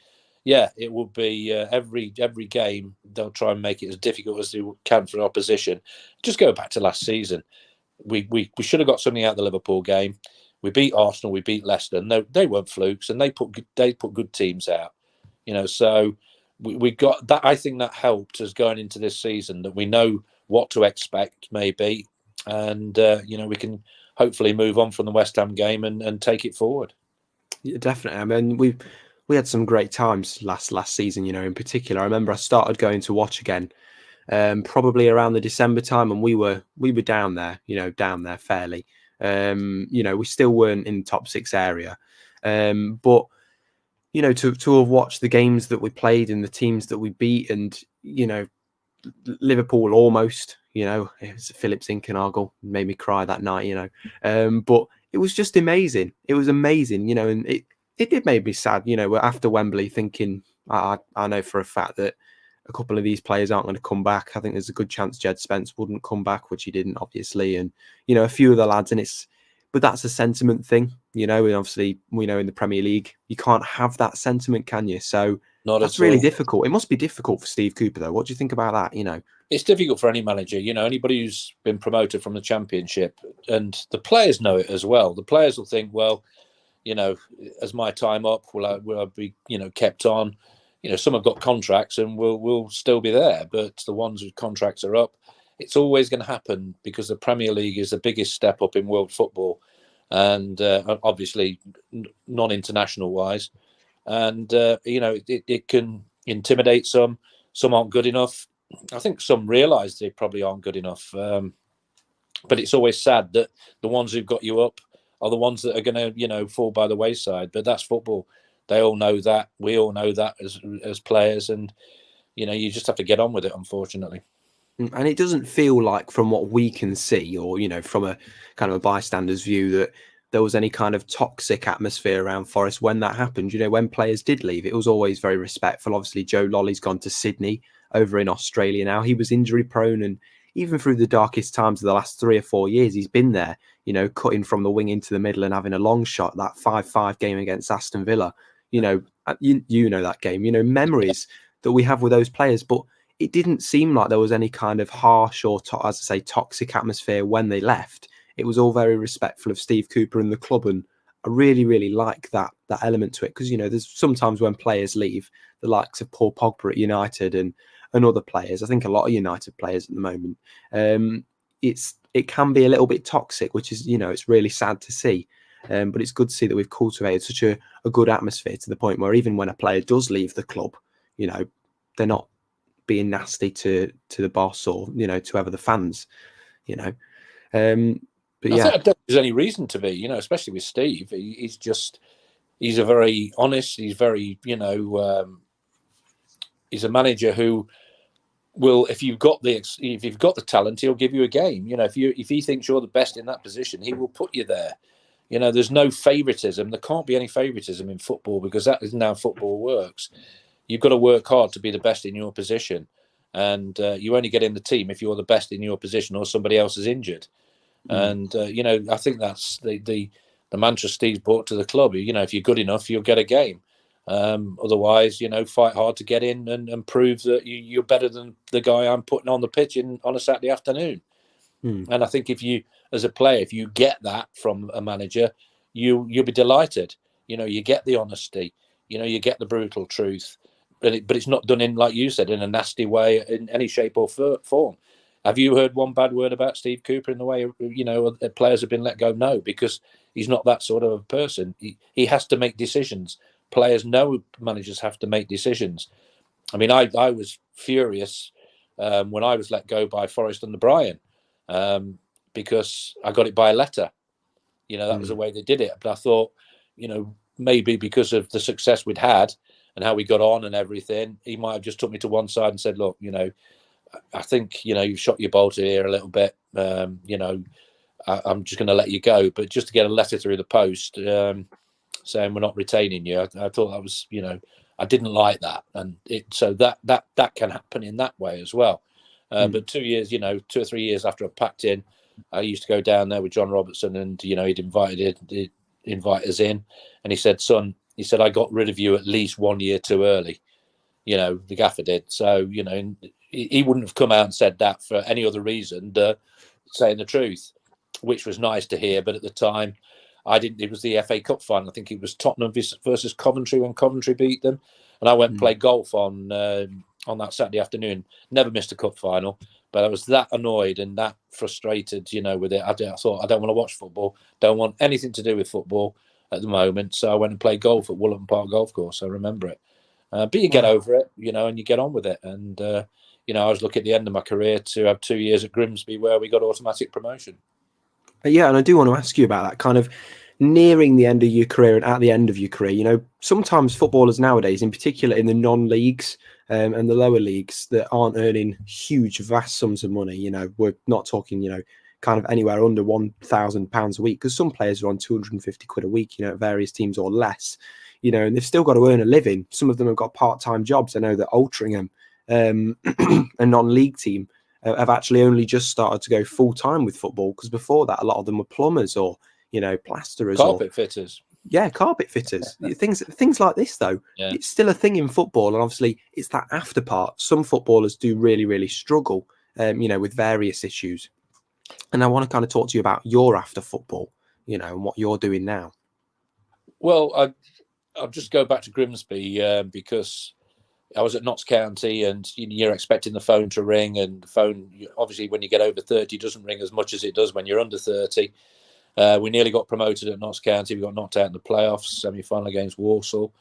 yeah, it will be every game they'll try and make it as difficult as they can for opposition. Just go back to last season, we should have got something out of the Liverpool game. We beat Arsenal, we beat Leicester. No, they weren't flukes, and they put good teams out. So we got that. I think that helped us going into this season, that we know what to expect, maybe, and we can hopefully move on from the West Ham game and take it forward. Yeah, definitely. I mean, we had some great times last season. In particular, I remember I started going to watch again, probably around the December time, and we were down there, down there fairly. We still weren't in the top 6 area, but to have watched the games that we played and the teams that we beat, and Liverpool almost, it was Phillips Inkenagel made me cry that night, but it was just amazing. It was amazing, and it did make me sad, after Wembley, thinking I know for a fact that a couple of these players aren't going to come back. I think there's a good chance Jed Spence wouldn't come back, which he didn't, obviously, and a few of the lads, but that's a sentiment thing, and obviously we know in the Premier League you can't have that sentiment, can you? So Not that's at all. really difficult. It must be difficult for Steve Cooper, though. What do you think about that? It's difficult for any manager, anybody who's been promoted from the Championship, and the players know it as well. The players will think, well, as my time up, will I be, kept on? Some have got contracts and will still be there, but the ones whose contracts are up, it's always going to happen because the Premier League is the biggest step up in world football, and obviously non-international wise, and it can intimidate some. Some aren't good enough. I think some realise they probably aren't good enough, but it's always sad that the ones who've got you up are the ones that are going to, fall by the wayside. But that's football. They all know that. We all know that as players, and you just have to get on with it, unfortunately. And it doesn't feel like, from what we can see, or from a kind of a bystander's view, that there was any kind of toxic atmosphere around Forest when that happened. When players did leave, it was always very respectful. Obviously, Joe Lolly's gone to Sydney over in Australia now. He was injury prone, and even through the darkest times of the last 3 or 4 years, he's been there, cutting from the wing into the middle and having a long shot. That 5-5 game against Aston Villa, you know that game, memories that we have with those players. But it didn't seem like there was any kind of harsh or, as I say, toxic atmosphere when they left. It was all very respectful of Steve Cooper and the club, and I really, really like that element to it, because there's sometimes when players leave, the likes of Paul Pogba at United and other players. I think a lot of United players at the moment, it can be a little bit toxic, which is it's really sad to see. But it's good to see that we've cultivated such a good atmosphere to the point where even when a player does leave the club, they're not being nasty to the boss or to whoever the fans, But yeah, I don't think there's any reason to be, especially with Steve. He's a very honest. He's very, he's a manager who will, if you've got the talent, he'll give you a game. If he thinks you're the best in that position, he will put you there. There's no favoritism. There can't be any favoritism in football, because that is how football works. You've got to work hard to be the best in your position, and you only get in the team if you're the best in your position or somebody else is injured. And I think that's the mantra Steve's brought to the club. If you're good enough, you'll get a game. Otherwise, fight hard to get in and prove that you're better than the guy I'm putting on the pitch on a Saturday afternoon. And I think if you, as a player, if you get that from a manager, you'll be delighted. You get the honesty. You get the brutal truth. But it's not done in, like you said, in a nasty way in any shape or form. Have you heard one bad word about Steve Cooper in the way, players have been let go? No, because he's not that sort of a person. He has to make decisions. Players know managers have to make decisions. I mean, I was furious when I was let go by Forest under Brian, because I got it by a letter. That was the way they did it. But I thought, maybe because of the success we'd had and how we got on and everything, he might have just took me to one side and said, look, I think, you've shot your bolt here a little bit. I'm just going to let you go. But just to get a letter through the post saying we're not retaining you, I thought that was, I didn't like that. And so that can happen in that way as well. But 2 years, 2 or 3 years after I packed in, I used to go down there with John Robertson, and, he'd invite us in. And he said, son, I got rid of you at least 1 year too early. The gaffer did. So, he wouldn't have come out and said that for any other reason than saying the truth, which was nice to hear. But at the time, I didn't. It was the FA Cup final. I think it was Tottenham versus Coventry when Coventry beat them, and I went and played golf on that Saturday afternoon. Never missed a cup final, but I was that annoyed and that frustrated, with it. I thought, I don't want to watch football. Don't want anything to do with football at the moment. So I went and played golf at Woolton Park Golf Course. I remember it. But you get over it, and you get on with it. And I was looking at the end of my career to have 2 years at Grimsby where we got automatic promotion. Yeah, and I do want to ask you about that, kind of nearing the end of your career and at the end of your career. Sometimes footballers nowadays, in particular in the non-leagues and the lower leagues that aren't earning huge, vast sums of money, we're not talking, kind of anywhere under £1,000 a week, because some players are on 250 quid a week, at various teams or less, and they've still got to earn a living. Some of them have got part-time jobs. I know that Altrincham, a non-league team, have actually only just started to go full-time with football, because before that, a lot of them were plumbers or, plasterers, carpet fitters. Yeah, carpet fitters. Things like this, though, it's still a thing in football. And obviously, it's that after part. Some footballers do really, really struggle, with various issues. And I want to kind of talk to you about your after football, and what you're doing now. Well, I'll just go back to Grimsby because I was at Notts County, and you're expecting the phone to ring. And the phone, obviously, when you get over 30, doesn't ring as much as it does when you're under 30. We nearly got promoted at Notts County. We got knocked out in the playoffs, semi-final against Walsall.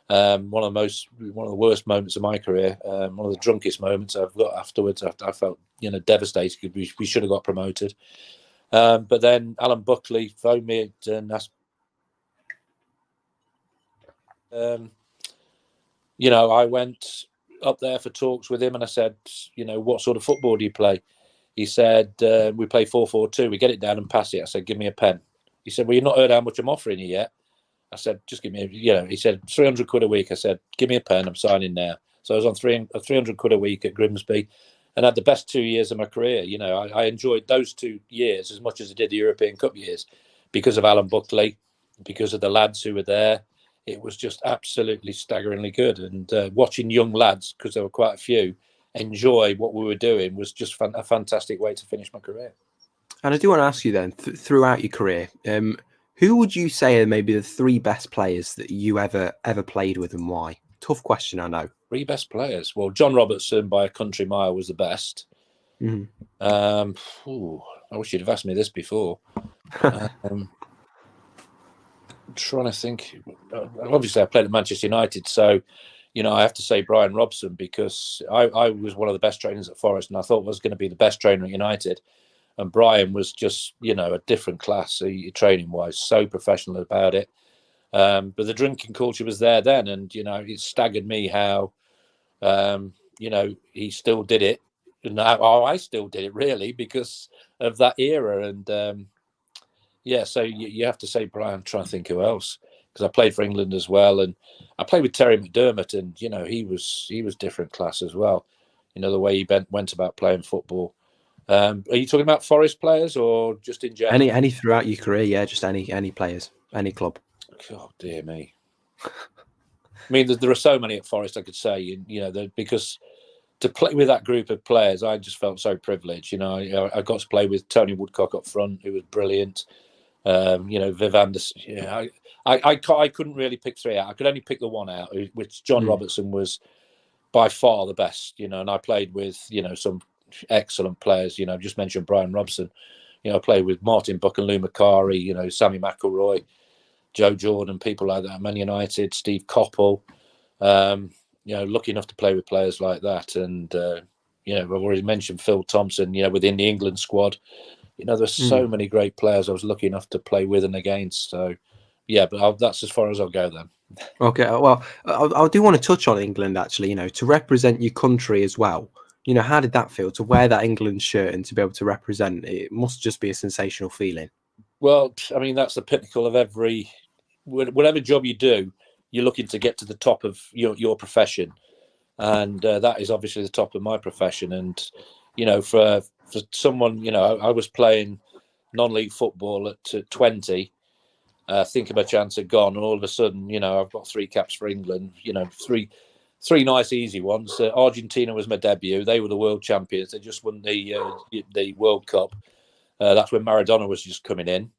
One of the worst moments of my career. One of the drunkest moments I've got afterwards. I felt devastated. We should have got promoted. But then Alan Buckley phoned me and asked. I went up there for talks with him, and I said, what sort of football do you play? He said, we play 4-4-2. We get it down and pass it. I said, give me a pen. He said, well, you've not heard how much I'm offering you yet. I said, just give me, he said, 300 quid a week. I said, give me a pen. I'm signing now. So I was on 300 quid a week at Grimsby and had the best 2 years of my career. I enjoyed those 2 years as much as I did the European Cup years because of Alan Buckley, because of the lads who were there. It was just absolutely staggeringly good. And watching young lads, because there were quite a few, enjoy what we were doing was just a fantastic way to finish my career. And I do want to ask you then, throughout your career, who would you say are maybe the 3 best players that you ever played with, and why? Tough question, I know. 3 best players. Well, John Robertson by a country mile was the best. Mm-hmm. I wish you'd have asked me this before. I'm trying to think. Obviously, I played at Manchester United, so I have to say Brian Robson, because I was one of the best trainers at Forest, and I thought I was going to be the best trainer at United. And Brian was just, a different class training-wise, so professional about it. But the drinking culture was there then, and it staggered me how, he still did it. And I still did it really because of that era. And so you have to say Brian. I'm trying to think who else, because I played for England as well, and I played with Terry McDermott, and he was different class as well. The way he went about playing football. Are you talking about Forest players or just in general? Any throughout your career, yeah, just any players, any club. God dear me. I mean, there are so many at Forest I could say, because to play with that group of players, I just felt so privileged. I got to play with Tony Woodcock up front, who was brilliant. Viv Anderson. I couldn't really pick 3 out. I could only pick the one out, which John Robertson was by far the best. And I played with some excellent players. Just mentioned Brian Robson. I played with Martin Buck and Lou Macari. Sammy McElroy, Joe Jordan, people like that. Man United, Steve Coppell. Lucky enough to play with players like that. And I've already mentioned Phil Thompson. Within the England squad. There's so many great players I was lucky enough to play with and against. So, but that's as far as I'll go then. Okay, well, I do want to touch on England, actually, to represent your country as well. How did that feel to wear that England shirt and to be able to represent? It must just be a sensational feeling. Well, I mean, that's the pinnacle of whatever job you do, you're looking to get to the top of your profession. And that is obviously the top of my profession. And, for someone, I was playing non-league football at 20, thinking my chance had gone. And all of a sudden, I've got 3 caps for England, three nice easy ones. Argentina was my debut. They were the world champions. They just won the World Cup. That's when Maradona was just coming in.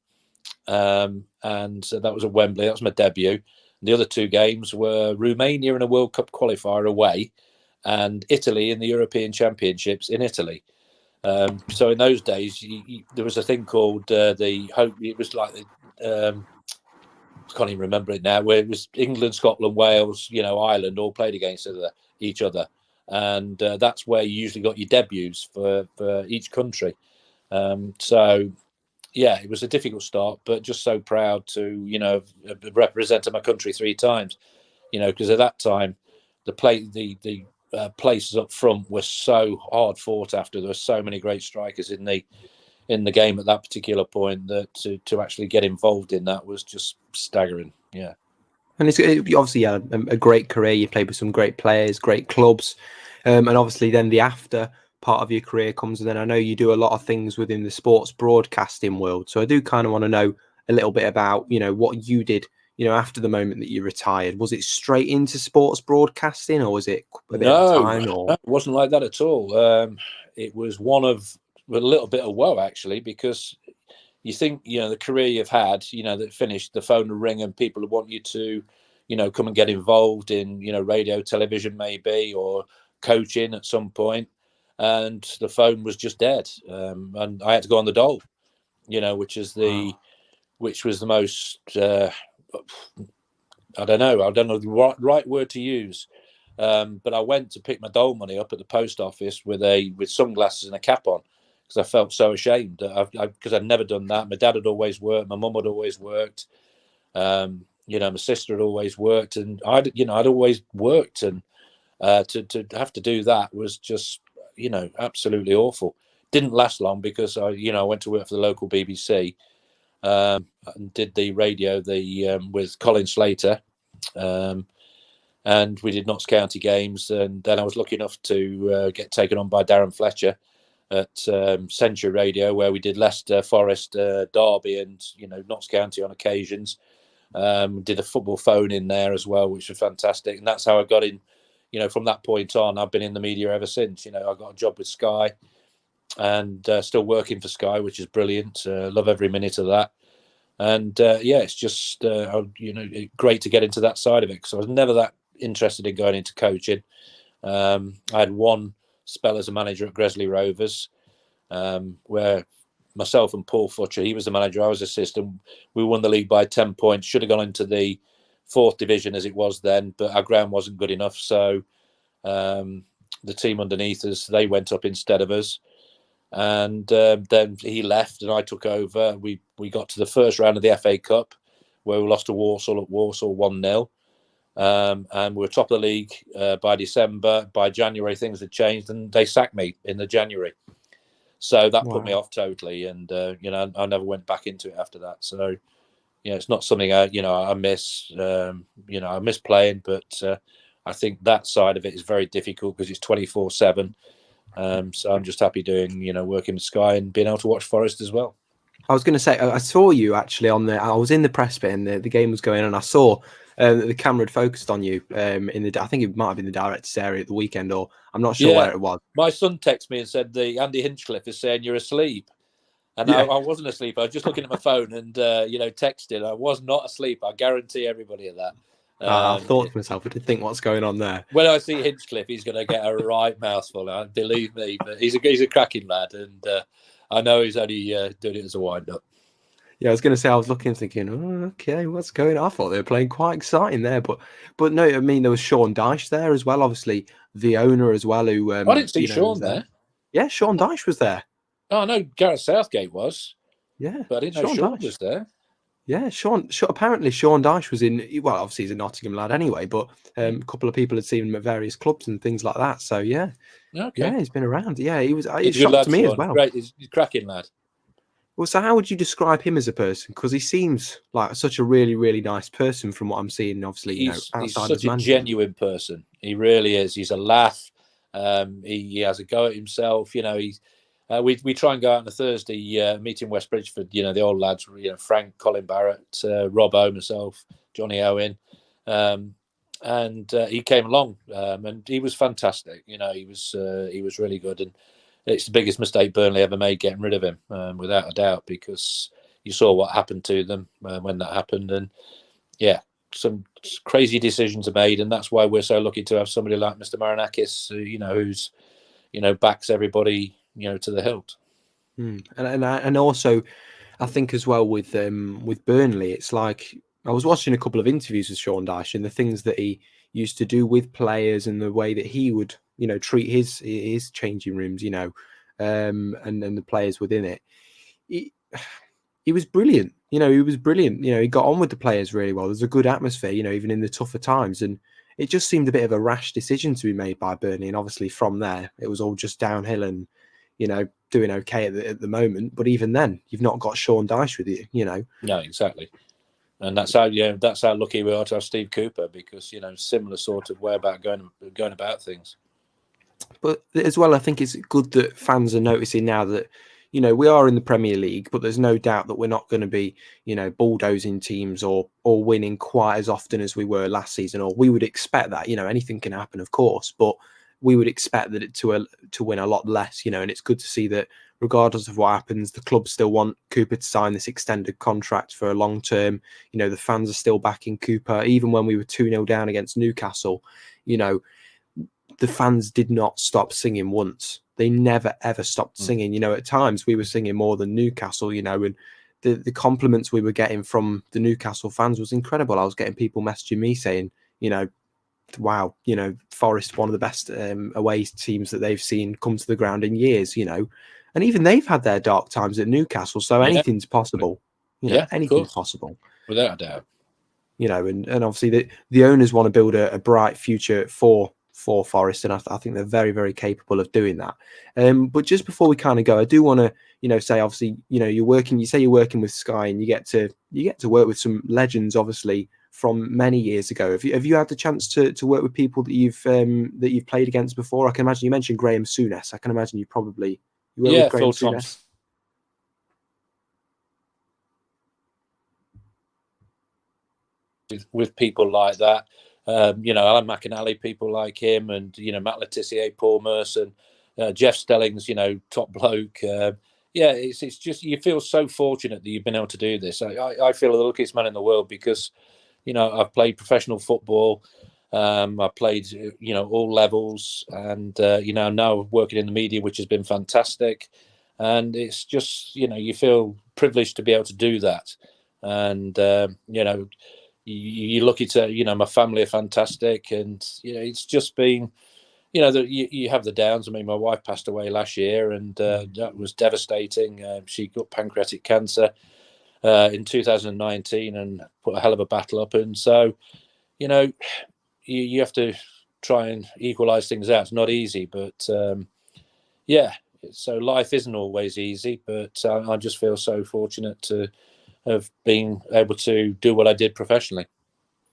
And that was at Wembley. That was my debut. The other 2 games were Romania in a World Cup qualifier away and Italy in the European Championships in Italy. So in those days, there was a thing called the Hope. It was like I can't even remember it now, where it was England, Scotland, Wales, Ireland all played against each other. And that's where you usually got your debuts for each country. It was a difficult start, but just so proud to, represent my country 3 times, because at that time, the places up front were so hard fought after. There were so many great strikers in the in the game at that particular point, that to actually get involved in that was just staggering. Yeah. And obviously a great career. You played with some great players, great clubs, and obviously then the after part of your career comes. And then I know you do a lot of things within the sports broadcasting world. So I do kind of want to know a little bit about, what you did, after the moment that you retired. Was it straight into sports broadcasting, or was it a bit of time? Or No, it wasn't like that at all. It was a little bit of woe, actually, because you think, the career you've had, that finished, the phone will ring and people want you to, come and get involved in, radio, television, maybe, or coaching at some point. And the phone was just dead. And I had to go on the dole, which was the most, I don't know the right word to use. But I went to pick my dole money up at the post office with sunglasses and a cap on, because I felt so ashamed because I'd never done that. My dad had always worked, my mum had always worked, my sister had always worked, and I'd always worked, and to have to do that was just absolutely awful. Didn't last long because I went to work for the local BBC, and did the radio with Colin Slater. And we did Notts County games, and then I was lucky enough to get taken on by Darren Fletcher at Century Radio, where we did Leicester, Forest, Derby, and Notts County on occasions. Did a football phone in there as well, which was fantastic, and that's how I got in. From that point on, I've been in the media ever since. I got a job with Sky, and still working for Sky, which is brilliant. Love every minute of that. And it's just great to get into that side of it, because I was never that interested in going into coaching. I had one spell as a manager at Gresley Rovers, where myself and Paul Futcher, he was the manager, I was assistant. We won the league by 10 points. Should have gone into the 4th division as it was then, but our ground wasn't good enough. So the team underneath us, they went up instead of us. And then he left and I took over. We got to the first round of the FA Cup, where we lost to Walsall at Walsall 1-0. And we were top of the league by December. By January, things had changed, and they sacked me in the January. So that put me off totally, and I never went back into it after that. So it's not something I miss. I miss playing, but I think that side of it is very difficult because it's 24/7. So I'm just happy doing working with Sky and being able to watch Forest as well. I was going to say, I saw you actually I was in the press bit, and the game was going on. I saw that the camera had focused on you I think it might have been the director's area at the weekend, or I'm not sure where it was. My son texted me and said the Andy Hinchcliffe is saying you're asleep. And I wasn't asleep. I was just looking at my phone and, texting. I was not asleep. I guarantee everybody of that. I thought to myself, I did think, what's going on there? When I see Hinchcliffe, he's going to get a right mouthful. Believe me, but he's a cracking lad, and I know he's only doing it as a wind-up. Yeah, I was going to say, I was looking, thinking, oh, okay, what's going on? I thought they were playing quite exciting there, but no, I mean, there was Sean Dyche there as well, obviously the owner as well. Who I didn't see Sean there. Yeah, Sean Dyche was there. Oh, I know Gareth Southgate was. Yeah, but I didn't know Sean was there. Yeah, apparently Sean Dyche was in. Well, obviously he's a Nottingham lad anyway, but a couple of people had seen him at various clubs and things like that. So yeah, he's been around. Yeah, he was. It shocked me as well. Great, he's a cracking lad. Well, so how would you describe him as a person? Because he seems like such a really, really nice person from what I'm seeing. Obviously, he's such a genuine person. He really is. He's a laugh. He has a go at himself. We try and go out on a Thursday, meet in West Bridgeford. The old lads, Frank, Colin Barrett, Robbo, myself, Johnny Owen, and he came along, and he was fantastic. He was really good, and it's the biggest mistake Burnley ever made, getting rid of him, without a doubt, because you saw what happened to them when that happened, and some crazy decisions are made, and that's why we're so lucky to have somebody like Mr. Marinakis, who's backs everybody to the hilt. And also, I think as well with Burnley, it's like I was watching a couple of interviews with Sean Dyche and the things that he used to do with players and the way that he would treat his changing rooms, and the players within it. He was brilliant. He was brilliant. He got on with the players really well. There's a good atmosphere, even in the tougher times, and it just seemed a bit of a rash decision to be made by Burnley. And obviously from there, it was all just downhill, and doing okay at the moment, but even then, you've not got Sean Dyche with you, you know. No, exactly. And that's how lucky we are to have Steve Cooper, because similar sort of way about going about things. But as well, I think it's good that fans are noticing now that, we are in the Premier League, but there's no doubt that we're not going to be, bulldozing teams or winning quite as often as we were last season. Or we would expect that. Anything can happen, of course, but we would expect that to win a lot less. And it's good to see that regardless of what happens, the club still want Cooper to sign this extended contract for a long term. The fans are still backing Cooper, even when we were 2-0 down against Newcastle. The fans did not stop singing once. They never, ever stopped singing. At times we were singing more than Newcastle, and the compliments we were getting from the Newcastle fans was incredible. I was getting people messaging me saying, wow, Forest, one of the best away teams that they've seen come to the ground in years, and even they've had their dark times at Newcastle. So anything's possible, anything's possible. Without a doubt. And obviously the owners want to build a bright future for Forest, and I think they're very, very capable of doing that. But just before we kind of go, I do want to, say, obviously, you say you're working with Sky, and you get to work with some legends, obviously, from many years ago. Have you had the chance to work with people that you've played against before? I can imagine you mentioned Graham Souness. I can imagine you worked with Graham Souness. With people like that, Alan McInally, people like him, and Matt Letizia, Paul Merson, Jeff Stellings, top bloke. It's just, you feel so fortunate that you've been able to do this. I feel the luckiest man in the world because I've played professional football. I've played all levels, and now working in the media, which has been fantastic. And it's just you feel privileged to be able to do that. And you're lucky to, my family are fantastic, and it's just been, that you have the downs. I mean, my wife passed away last year, and that was devastating. She got pancreatic cancer in 2019, and put a hell of a battle up. And so, you have to try and equalize things out. It's not easy, but so life isn't always easy. But I just feel so fortunate to have been able to do what I did professionally.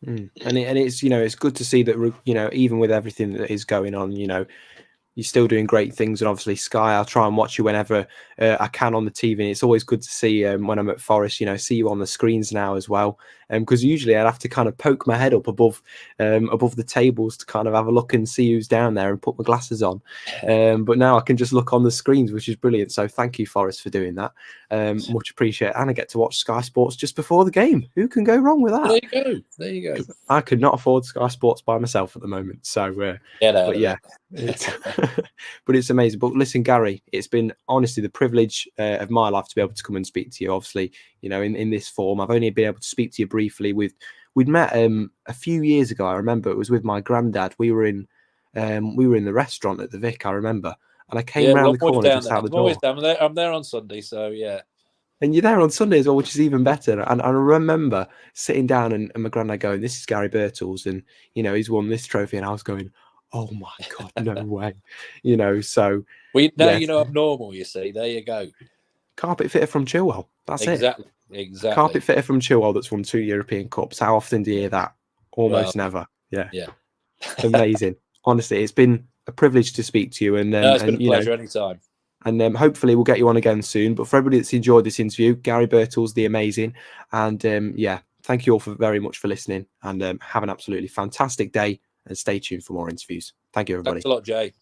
And it's it's good to see that even with everything that is going on, you're still doing great things. And obviously Sky, I'll try and watch you whenever I can on the TV. And it's always good to see when I'm at Forest, see you on the screens now as well. Because usually I'd have to kind of poke my head up above the tables to kind of have a look and see who's down there and put my glasses on. But now I can just look on the screens, which is brilliant. So thank you, Forest, for doing that. Much appreciated. And I get to watch Sky Sports just before the game. Who can go wrong with that? There you go. I could not afford Sky Sports by myself at the moment. So, but it's amazing. But listen, Garry, it's been honestly the privilege of my life to be able to come and speak to you. Obviously, in this form, I've only been able to speak to you briefly. We'd met a few years ago. I remember it was with my granddad. We were in the restaurant at the Vic. I remember, and I came round the corner just out the door. I'm there on Sunday, so yeah. And you're there on Sunday as well, which is even better. And I remember sitting down and my granddad going, "This is Garry Birtles, and he's won this trophy." And I was going, "Oh my God, no way!" So I'm normal. You see, there you go. Carpet fitter from Chilwell. That's exactly. Carpet fitter from Chilwell that's won 2 European Cups. How often do you hear that? Almost never. Yeah. Amazing. Honestly, it's been a privilege to speak to you, and it's been a pleasure anytime. And hopefully we'll get you on again soon. But for everybody that's enjoyed this interview, Garry Birtles, the amazing, and thank you all very much for listening, and have an absolutely fantastic day. And stay tuned for more interviews. Thank you, everybody. Thanks a lot, Jay.